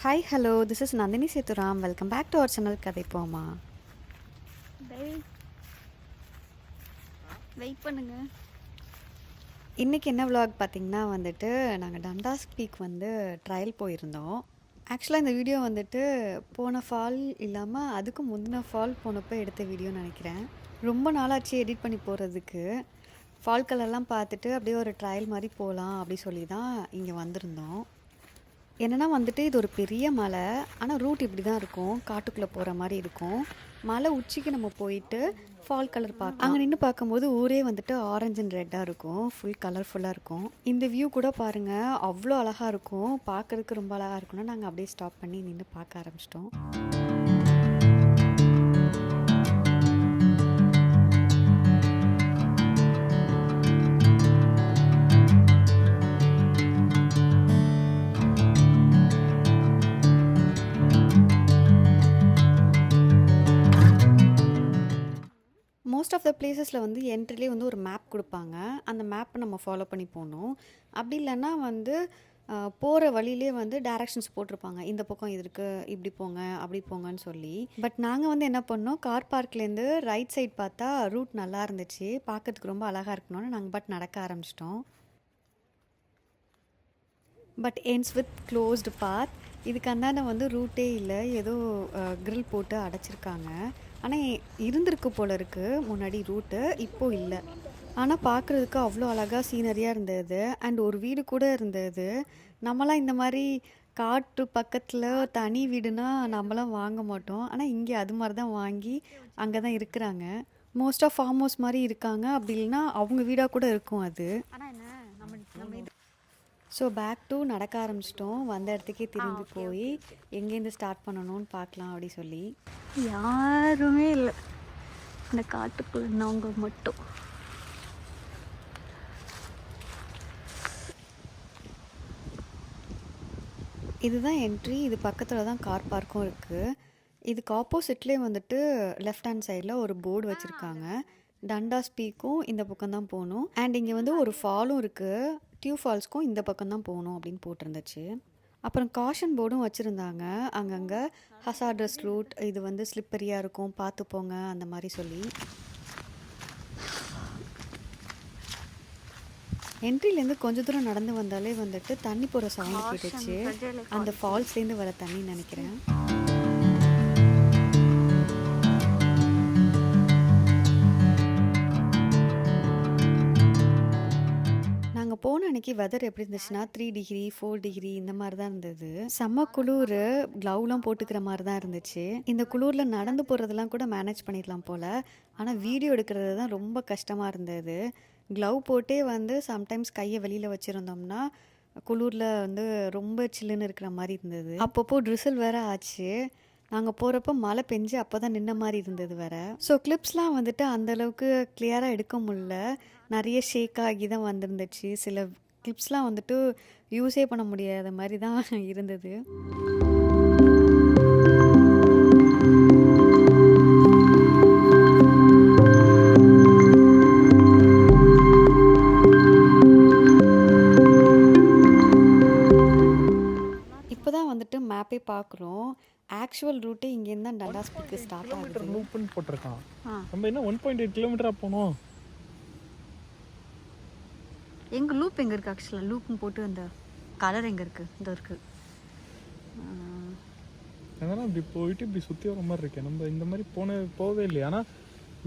Hi hello this is Nandini Sethuram. Welcome back to our channel Kathai Poma. Wait பண்ணுங்க. இன்றைக்கி என்ன vlog பார்த்திங்கன்னா வந்துட்டு நாங்கள் டண்டாஸ் பீக் வந்து ட்ரையல் போயிருந்தோம். ஆக்சுவலாக இந்த வீடியோ வந்துட்டு போன ஃபால் இல்லாமல் அதுக்கு முந்தின ஃபால் போனப்போ எடுத்த வீடியோன்னு நினைக்கிறேன். ரொம்ப நாளாச்சு எடிட் பண்ணி போகிறதுக்கு. ஃபால் கலர்லாம் பார்த்துட்டு அப்படியே ஒரு ட்ரையல் மாதிரி போகலாம் அப்படி சொல்லி தான் இங்கே வந்திருந்தோம். என்னென்னா வந்துட்டு இது ஒரு பெரிய மலை, ஆனால் ரூட் இப்படி தான் இருக்கும், காட்டுக்குள்ளே போகிற மாதிரி இருக்கும். மலை உச்சிக்கு நம்ம போயிட்டு ஃபால் கலர் பார்க்கலாம். அங்கே நின்று பார்க்கும்போது ஊரே வந்துட்டு ஆரஞ்சு அண்ட் ரெட்டாக இருக்கும், ஃபுல் கலர்ஃபுல்லாக இருக்கும். இந்த வியூ கூட பாருங்கள், அவ்வளோ அழகாக இருக்கும், பார்க்குறதுக்கு ரொம்ப அழகாக இருக்கும்னா நாங்கள் அப்படியே ஸ்டாப் பண்ணி நின்று பார்க்க ஆரம்பிச்சிட்டோம். மோஸ்ட் ஆஃப் த பிளேசஸில் வந்து என்ட்ரிலே வந்து ஒரு மேப் கொடுப்பாங்க. அந்த மேப்பை நம்ம ஃபாலோ பண்ணி போகணும். அப்படி இல்லைன்னா வந்து போகிற வழியிலே வந்து டைரக்ஷன்ஸ் போட்டிருப்பாங்க, இந்த பக்கம் இது இருக்குது, இப்படி போங்க அப்படி போங்கன்னு சொல்லி. பட் நாங்கள் வந்து என்ன பண்ணோம், கார் பார்க்லேருந்து ரைட் சைட் பார்த்தா ரூட் நல்லா இருந்துச்சு, பார்க்கறதுக்கு ரொம்ப அழகாக இருக்கணும்னு நாங்கள் நடக்க ஆரம்பிச்சிட்டோம். But ends with closed path. இதுக்கு அந்தாண்ட வந்து ரூட்டே இல்லை, ஏதோ கிரில் போட்டு அடைச்சிருக்காங்க. ஆனால் இருந்திருக்கு போல இருக்குது முன்னாடி ரூட்டு, இப்போது இல்லை. ஆனால் பார்க்குறதுக்கு அவ்வளோ அழகாக சீனரியாக இருந்தது. அண்ட் ஒரு வீடு கூட இருந்தது. நம்மளாம் இந்த மாதிரி காட்டு பக்கத்தில் தனி வீடுனா நம்மளாம் வாங்க மாட்டோம், ஆனால் இங்கே அது மாதிரி தான் வாங்கி அங்கே தான் இருக்கிறாங்க. மோஸ்ட் ஆஃப் ஃபார்ம் ஹவுஸ் மாதிரி இருக்காங்க, அப்படி இல்லைன்னா அவங்க வீடாக கூட இருக்கும் அது. ஸோ பேக் டு நடக்க ஆரம்பிச்சிட்டோம். வந்த இடத்துக்கே திரும்பி போய் எங்கேருந்து ஸ்டார்ட் பண்ணணும்னு பார்க்கலாம் அப்படி சொல்லி. யாருமே இல்லை இந்த காட்டுக்குள்ள, நாங்க மட்டும். இதுதான் என்ட்ரி. இது பக்கத்தில் தான் கார் பார்க்கும் இருக்குது. இதுக்கு ஆப்போசிட்லேயே வந்துட்டு லெஃப்ட் ஹேண்ட் சைடில் ஒரு போர்டு வச்சுருக்காங்க. டண்டாஸ் பீக்கும் இந்த பக்கம் தான் போகணும். அண்ட் இங்கே வந்து ஒரு ஃபாலும் இருக்குது, டியூ ஃபால்ஸ்க்கும் இந்த பக்கம் தான் போகணும் அப்படின்னு போட்டிருந்துச்சு. அப்புறம் காஷன் போர்டும் வச்சுருந்தாங்க அங்கங்கே, ஹசார்டஸ் ரூட், இது வந்து ஸ்லிப்பரியாக இருக்கும், பார்த்து போங்க அந்த மாதிரி சொல்லி. என்ட்ரிலேருந்து கொஞ்சம் தூரம் நடந்து வந்தாலே வந்துட்டு தண்ணி போகிற சவுண்டு கேட்டுச்சு. அந்த ஃபால்ஸ்லேருந்து வர தண்ணின்னு நினைக்கிறேன். நாங்கள் போன அன்றைக்கி வெதர் எப்படி இருந்துச்சுன்னா 3 டிகிரி 4 டிகிரி இந்த மாதிரி தான் இருந்தது. செம்ம குளிர், க்ளவுலாம் போட்டுக்கிற மாதிரி தான் இருந்துச்சு. இந்த குளிரில் நடந்து போகிறதெல்லாம் கூட மேனேஜ் பண்ணிடலாம் போல், ஆனால் வீடியோ எடுக்கிறது தான் ரொம்ப கஷ்டமாக இருந்தது. க்ளவ் போட்டே வந்து சம்டைம்ஸ் கையை வெளியில் வச்சுருந்தோம்னா குளிரில் வந்து ரொம்ப சில்லுன்னு இருக்கிற மாதிரி இருந்தது. அப்பப்போ ட்ரிசில் வேற ஆச்சு. நாங்கள் போகிறப்போ மழை பெஞ்சு அப்போ தான் நின்ன மாதிரி இருந்தது வேறு. ஸோ கிளிப்ஸ்லாம் வந்துட்டு அந்தளவுக்கு கிளியராக எடுக்க முடில, நிறைய ஷேக் ஆகி தான் வந்துருந்துச்சு. சில கிளிப்ஸ்லாம் வந்துட்டு யூஸே பண்ண முடியாத மாதிரி தான் இருந்தது. இப்போ தான் வந்துட்டு மேப்பே பார்க்குறோம். ஆக்சுவல் ரூட்டே இங்கேருந்து தான் டண்டாஸ் பீக்கு ஸ்டார்ட் ஆகுது. லூப்னு போட்டிருக்கான். நம்ம என்ன 1.8 கிலோமீட்டரா போனோம். எங்க லூப் எங்க இருக்கு? ஆக்சுவலாக லூப்னு போட்டு அந்த கலர் எங்க இருக்கு? இந்த இருக்கு. அதனால இப்படி போயிட்டு இப்படி சுற்றி வர மாதிரி இருக்கு. நம்ம இந்த மாதிரி போவே இல்லை. ஆனால்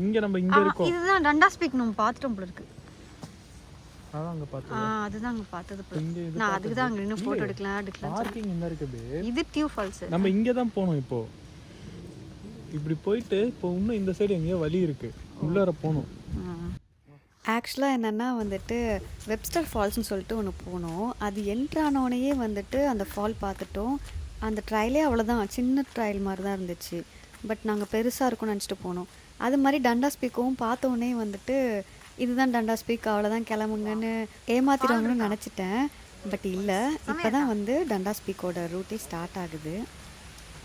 இங்கே நம்ம இங்கே இருக்கோம். இதுதான் டண்டாஸ் பீக் நம்ம பார்த்துட்டோம் போல இருக்கு. அதான் அங்கே பார்த்தோம். அதுதான் அங்கே பார்த்தது போல. நான் அதுக்கு தான் அங்கே நின்று ஃபோட்டோ எடுக்கலாம். பார்க்கிங் இந்த இருக்குது. இது டியூ ஃபால்ஸ். நம்ம இங்கே தான் போனோம். இப்போ இப்படி போயிட்டு இப்போ இன்னும் இந்த சைடு எங்கேயோ வழி இருக்கு, உள்ளார போகணும். ஆக்சுவலாக என்னென்னா வந்துட்டு வெப்ஸ்டர் ஃபால்ஸ்னு சொல்லிட்டு ஒன்று போனோம். அது என்ட்ரானோடனே வந்துட்டு அந்த ஃபால் பார்த்துட்டோம். அந்த ட்ரையலே அவ்வளோதான், சின்ன ட்ரையல் மாதிரி தான் இருந்துச்சு. பட் நாங்கள் பெருசாக இருக்கும்னு நினச்சிட்டு போனோம். அது மாதிரி டண்டாஸ் பீக்கும் பார்த்தோன்னே வந்துட்டு இதுதான் டண்டாஸ் பீக், அவ்வளோதான் கிளம்புங்கன்னு ஏமாத்திடுவாங்கன்னு நினச்சிட்டேன். பட் இல்லை, இப்போ தான் வந்து டண்டாஸ் பீக்கோட ரூட்டே ஸ்டார்ட் ஆகுது.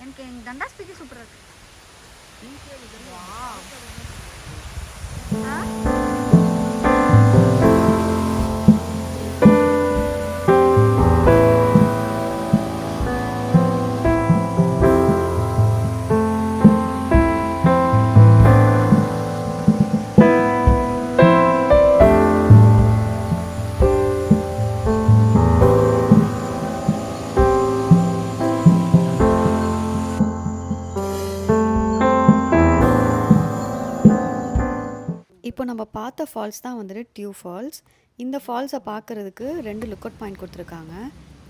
எனக்கு டண்டாஸ் பீக்கே சூப்பராக இருக்கு. இப்போ நம்ம பார்த்த ஃபால்ஸ் தான் வந்துட்டு டியூ ஃபால்ஸ். இந்த ஃபால்ஸை பார்க்குறதுக்கு 2 லுக் அவுட் பாயிண்ட் கொடுத்துருக்காங்க.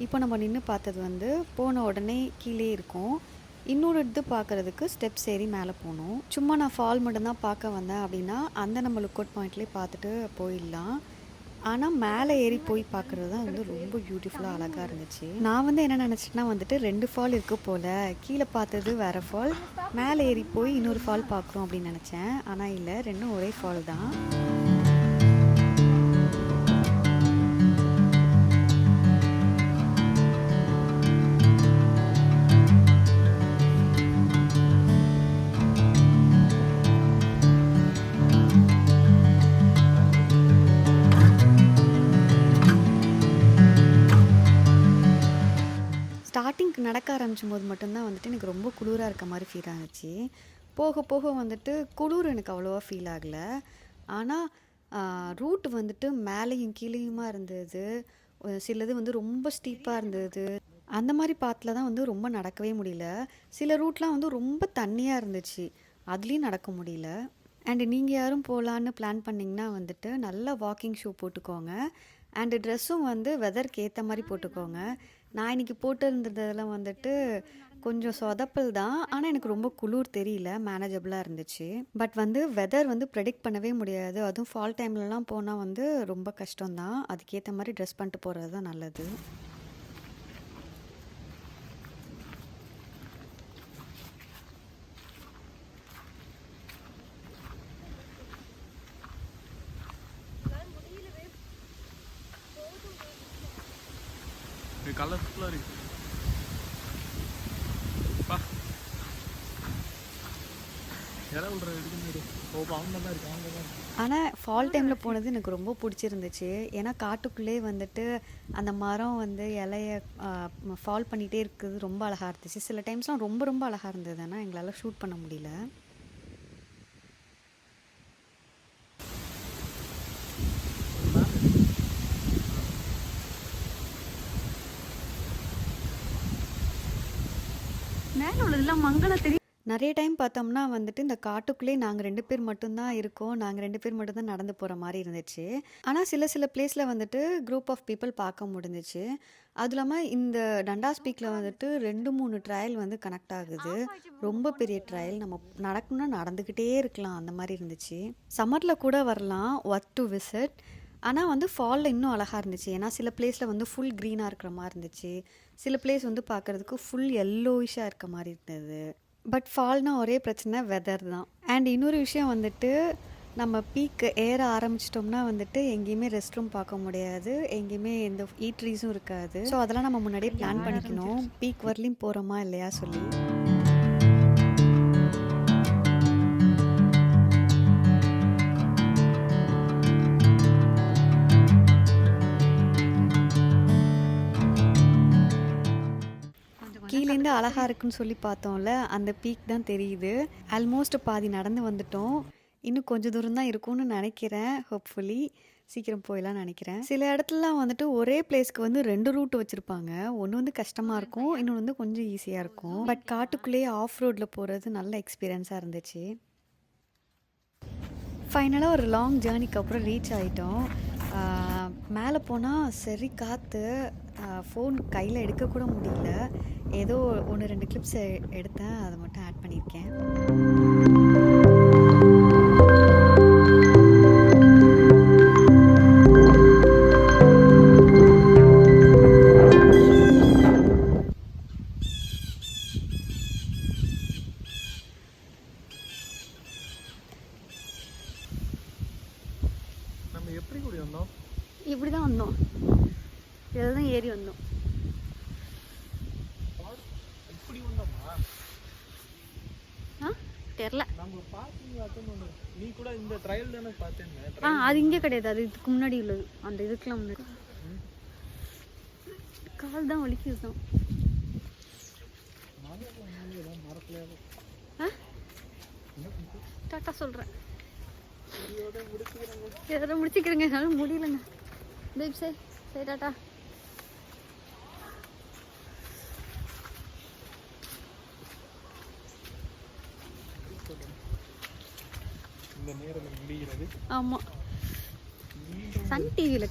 இப்போ நம்ம நின்று பார்த்தது வந்து போன உடனே கீழே இருக்கும். இன்னொரு இது பார்க்குறதுக்கு ஸ்டெப்ஸ் ஏறி மேலே போகணும். சும்மா நான் ஃபால் மட்டும்தான் பார்க்க வந்தேன் அப்படின்னா அந்த நம்ம லுக் அவுட் பாயிண்ட்லேயே பார்த்துட்டு போயிடலாம். ஆனால் மேலே ஏறி போய் பார்க்குறது தான் வந்து ரொம்ப பியூட்டிஃபுல்லாக அழகாக இருந்துச்சு. நான் வந்து என்ன நினச்சிட்டேன்னா வந்துட்டு 2 ஃபால் இருக்குது போல், கீழே பார்த்தது வேறு ஃபால், மேலே ஏறி போய் இன்னொரு ஃபால் பார்க்குறோம் அப்படின்னு நினச்சேன். ஆனால் இல்லை, ரெண்டும் ஒரே ஃபால் தான். ஸ்டார்டிங்க்கு நடக்க ஆரம்பிச்சும் போது மட்டும்தான் வந்துட்டு எனக்கு ரொம்ப குளிராக இருக்க மாதிரி ஃபீல் ஆச்சு. போக போக வந்துட்டு குளிர் எனக்கு அவ்வளோவா ஃபீல் ஆகலை. ஆனால் ரூட் வந்துட்டு மேலேயும் கீழேயுமா இருந்தது. சிலது வந்து ரொம்ப ஸ்டீப்பாக இருந்தது. அந்த மாதிரி பாத்தில் தான் வந்து ரொம்ப நடக்கவே முடியல. சில ரூட்லாம் வந்து ரொம்ப தண்ணியாக இருந்துச்சு, அதுலேயும் நடக்க முடியல. அண்டு நீங்கள் யாரும் போகலான்னு பிளான் பண்ணிங்கன்னா வந்துட்டு நல்லா வாக்கிங் ஷூ போட்டுக்கோங்க. அண்டு ட்ரெஸ்ஸும் வந்து வெதருக்கு ஏற்ற மாதிரி போட்டுக்கோங்க. நான் இன்றைக்கி போட்டு இருந்ததெல்லாம் வந்துட்டு கொஞ்சம் சொதப்பல் தான், ஆனால் எனக்கு ரொம்ப குளிர் தெரியல, மேனேஜபிளாக இருந்துச்சு. பட் வந்து வெதர் வந்து ப்ரெடிக்ட் பண்ணவே முடியாது. அதுவும் ஃபால் டைம்லலாம் போனால் வந்து ரொம்ப கஷ்டம்தான். அதுக்கேற்ற மாதிரி ட்ரெஸ் பண்ணிட்டு போகிறது தான் நல்லது. கலர்ஃபுல்லாக இருக்கு. பா இலை விட்ற எடுக்குது. அவங்க தான் இருக்கு, அவங்க தான். ஆனால் ஃபால் டைமில் போனது எனக்கு ரொம்ப பிடிச்சிருந்துச்சு. ஏன்னா காட்டுக்குள்ளே வந்துட்டு அந்த மரம் வந்து இலைய ஃபால் பண்ணிகிட்டே இருக்குது, ரொம்ப அழகாக இருந்துச்சு. சில டைம்ஸ்லாம் ரொம்ப ரொம்ப அழகாக இருந்தது, ஆனால் எங்களால் ஷூட் பண்ண முடியல. மேலே உள்ளதெல்லாம் மங்களம் தெரியும். நிறைய டைம் பார்த்தோம்னா வந்துட்டு இந்த காட்டுக்குள்ளே நாங்கள் 2 பேர் மட்டும்தான் இருக்கோம், நாங்கள் 2 பேர் மட்டும்தான் நடந்து போகிற மாதிரி இருந்துச்சு. ஆனால் சில பிளேஸில் வந்துட்டு குரூப் ஆஃப் பீப்புள் பார்க்க முடிஞ்சிச்சு. அதுவும் இல்லாமல் இந்த டண்டாஸ் பீக்கில் வந்துட்டு 2-3 ட்ரையல் வந்து கனெக்ட் ஆகுது. ரொம்ப பெரிய ட்ரையல், நம்ம நடக்கணும்னா நடந்துக்கிட்டே இருக்கலாம், அந்த மாதிரி இருந்துச்சு. சம்மரில் கூட வரலாம், ஒர்த் டு விசிட். ஆனால் வந்து ஃபாலில் இன்னும் அழகாக இருந்துச்சு. ஏன்னா சில பிளேஸில் வந்து ஃபுல் க்ரீனாக இருக்கிற மாதிரி இருந்துச்சு, சில பிளேஸ் வந்து பார்க்குறதுக்கு ஃபுல் எல்லோயிஷாக இருக்க மாதிரி இருந்தது. பட் ஃபால்னால் ஒரே பிரச்சனை, வெதர் தான். அண்ட் இன்னொரு விஷயம் வந்துட்டு, நம்ம பீக்கு ஏற ஆரம்பிச்சிட்டோம்னா வந்துட்டு எங்கேயுமே ரெஸ்ட் ரூம் பார்க்க முடியாது, எங்கேயுமே எந்த ஈட்ரீஸும் இருக்காது. ஸோ அதெல்லாம் நம்ம முன்னாடியே பிளான் பண்ணிக்கணும், பீக் வரலையும் போகிறோமா இல்லையா சொல்லி. கீழேருந்து அழகாக இருக்குன்னு சொல்லி பார்த்தோம்ல, அந்த பீக் தான் தெரியுது. ஆல்மோஸ்ட் பாதி நடந்து வந்துட்டோம். இன்னும் கொஞ்சம் தூரம் தான் இருக்கும்னு நினைக்கிறேன். ஹோப்ஃபுல்லி சீக்கிரம் போயிடலாம்னு நினைக்கிறேன். சில இடத்துலலாம் வந்துட்டு ஒரே பிளேஸ்க்கு வந்து 2 ரூட் வச்சுருப்பாங்க. ஒன்று வந்து கஷ்டமாக இருக்கும், இன்னொன்று வந்து கொஞ்சம் ஈஸியாக இருக்கும். பட் காட்டுக்குள்ளேயே ஆஃப் ரோடில் போகிறது நல்ல எக்ஸ்பீரியன்ஸாக இருந்துச்சு. ஃபைனலாக ஒரு லாங் ஜேர்னிக்கு அப்புறம் ரீச் ஆகிட்டோம். மேலே போனால் சரி காற்று, ஃபோன் கையில் எடுக்கக்கூட முடியல. ஏதோ 1-2 கிளிப்ஸ் எடுத்தேன், அதை மட்டும் ஆட் பண்ணியிருக்கேன். நம்ம எப்படி கூடி வந்தோம்? இப்படி தான் வந்தோம், இதில் தான் ஏறி வந்தோம். இப்படி வந்தோமா? தெரில, நம்ம பார்க்கிங் அட்டன் பண்ணோம். நீ கூட இந்த ட்ரையல் தானே பார்த்தேன். அது இங்கே கிடையாது, அது இதுக்கு முன்னாடி உள்ளது. அந்த இதுக்கெலாம் முன்னாடி கால் தான் வலிக்குது தான். டாட்டா சொல்கிறேன், இதோட முடிச்சுக்கிறேங்க, என்னால் முடியலங்க. பேப் சரி சரி டாட்டா. இந்த நேரம் முடிகிறது. ஆமாம், சன் டிவியில்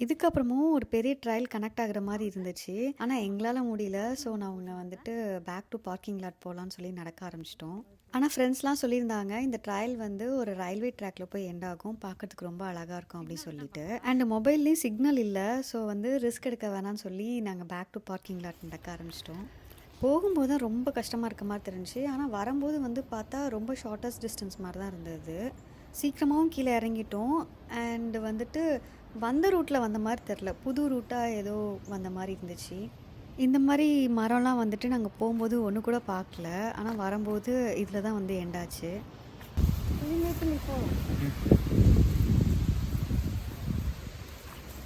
இதுக்கப்புறமும் ஒரு பெரிய ட்ரையல் கனெக்ட் ஆகுற மாதிரி இருந்துச்சு. ஆனால் எங்களால் முடியல. ஸோ நாங்கள் வந்துட்டு பேக் டு பார்க்கிங் லாட் போகலான்னு சொல்லி நடக்க ஆரம்பிச்சிட்டோம். ஆனால் ஃப்ரெண்ட்ஸ்லாம் சொல்லியிருந்தாங்க இந்த ட்ரையல் வந்து ஒரு ரயில்வே ட்ராக்ல போய் எண்ட் ஆகும், பார்க்கறதுக்கு ரொம்ப அழகாக இருக்கும் அப்படின்னு சொல்லிட்டு. அண்ட் மொபைல்லேயும் சிக்னல் இல்லை, ஸோ வந்து ரிஸ்க் எடுக்க வேணாம்னு சொல்லி நாங்கள் பேக் டு பார்க்கிங் லாட் நடக்க ஆரம்பிச்சிட்டோம். போகும்போது தான் ரொம்ப கஷ்டமாக இருக்க மாதிரி தெரிஞ்சுச்சு. ஆனால் வரும்போது வந்து பார்த்தா ரொம்ப ஷார்ட்டஸ்ட் டிஸ்டன்ஸ் மாதிரி தான் இருந்தது. சீக்கிரமாகவும் கீழே இறங்கிட்டோம். அண்டு வந்துட்டு வந்த ரூட்டில் வந்த மாதிரி தெரில, புது ரூட்டாக ஏதோ வந்த மாதிரி இருந்துச்சு. இந்த மாதிரி மரம்லாம் வந்துட்டு நாங்கள் போகும்போது ஒன்று கூட பார்க்கல. ஆனால் வரும்போது இதில் தான் வந்து எண்டாச்சு.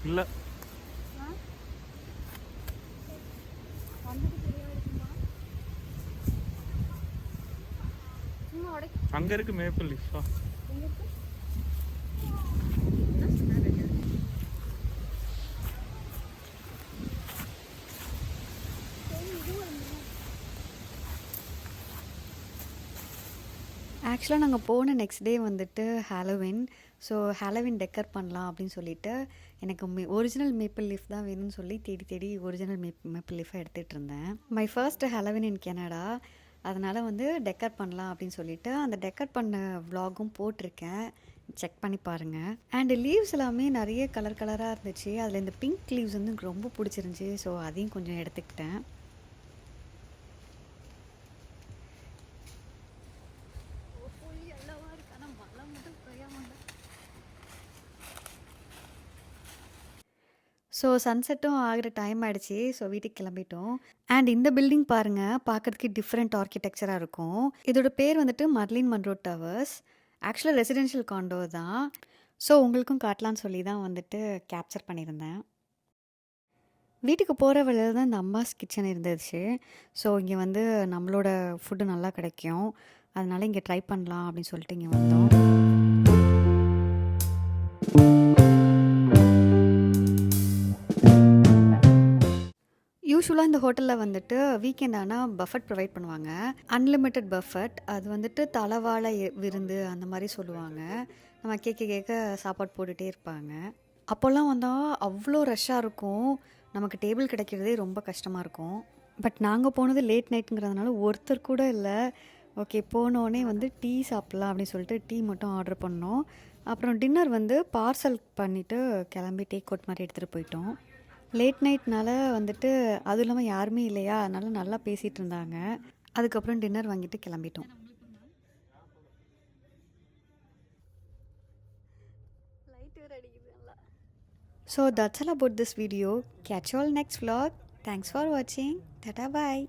இல்லை அங்கே இருக்கு மேப்பிள் லீஃபா. ஆக்சுவலாக நாங்கள் போன நெக்ஸ்ட் டே வந்துட்டு ஹாலோவின். ஸோ ஹாலோவின் டெக்கர் பண்ணலாம் அப்படின்னு சொல்லிட்டு எனக்கு ஒரிஜினல் மேப்பிள் லீஃப் தான் வேணும்னு சொல்லி தேடி தேடி ஒரிஜினல் மேப்பிள் லீஃபை எடுத்துகிட்டு இருந்தேன். My first Halloween in Canada. அதனால் வந்து டெக்கர் பண்ணலாம் அப்படின்னு சொல்லிட்டு அந்த டெக்கர் பண்ண vlogகும் போட்டிருக்கேன், செக் பண்ணி பாருங்கள். அண்டு லீவ்ஸ் எல்லாமே நிறைய கலர் கலராக இருந்துச்சு. அதில் இந்த பிங்க் லீவ்ஸ் வந்து எனக்கு ரொம்ப பிடிச்சிருந்துச்சி. ஸோ அதையும் கொஞ்சம் எடுத்துக்கிட்டேன். ஸோ சன்செட்டும் ஆகிற டைம் ஆகிடுச்சி. ஸோ வீட்டுக்கு கிளம்பிட்டோம். அண்ட் இந்த பில்டிங் பாருங்கள், பார்க்குறதுக்கு டிஃப்ரெண்ட் ஆர்கிடெக்சராக இருக்கும். இதோட பேர் வந்துட்டு மர்லின் மன்ரோ டவர்ஸ். ஆக்சுவலாக ரெசிடென்ஷியல் காண்டோ தான். ஸோ உங்களுக்கும் காட்டலான்னு சொல்லி தான் வந்துட்டு கேப்சர் பண்ணியிருந்தேன். வீட்டுக்கு போகிற வழியில் தான் இந்த அம்மாஸ் கிச்சன் இருந்துச்சு. ஸோ இங்கே வந்து நம்மளோட ஃபுட்டு நல்லா கிடைக்கும், அதனால இங்கே ட்ரை பண்ணலாம் அப்படின்னு சொல்லிட்டு இங்கே வந்தோம். யூஸ்வலாக இந்த ஹோட்டலில் வந்துட்டு வீக்கெண்ட் ஆனால் பஃபட் ப்ரொவைட் பண்ணுவாங்க, அன்லிமிட்டெட் பஃபட். அது வந்துட்டு தலைவாழை விருந்து அந்த மாதிரி சொல்லுவாங்க. நம்ம கேட்க கேட்க சாப்பாடு போட்டுகிட்டே இருப்பாங்க. அப்போல்லாம் வந்தால் அவ்வளோ ரஷ்ஷாக இருக்கும், நமக்கு டேபிள் கிடைக்கிறதே ரொம்ப கஷ்டமாக இருக்கும். பட் நாங்கள் போனது லேட் நைட்டுங்கிறதுனால ஒருத்தர் கூட இல்லை. ஓகே, போனோடனே வந்து டீ சாப்பிட்லாம் அப்படின்னு சொல்லிட்டு டீ மட்டும் ஆர்டர் பண்ணோம். அப்புறம் டின்னர் வந்து பார்சல் பண்ணிவிட்டு கிளம்பி டேக் அவுட் மாதிரி எடுத்துகிட்டு போயிட்டோம். லேட் நைட்னால வந்துட்டு அதுவும் இல்லாமல் யாருமே இல்லையா, அதனால நல்லா பேசிகிட்டு இருந்தாங்க. அதுக்கப்புறம் டின்னர் வாங்கிட்டு கிளம்பிட்டோம். So that's all about this video. Catch you all next vlog. Thanks for watching. Tata bye.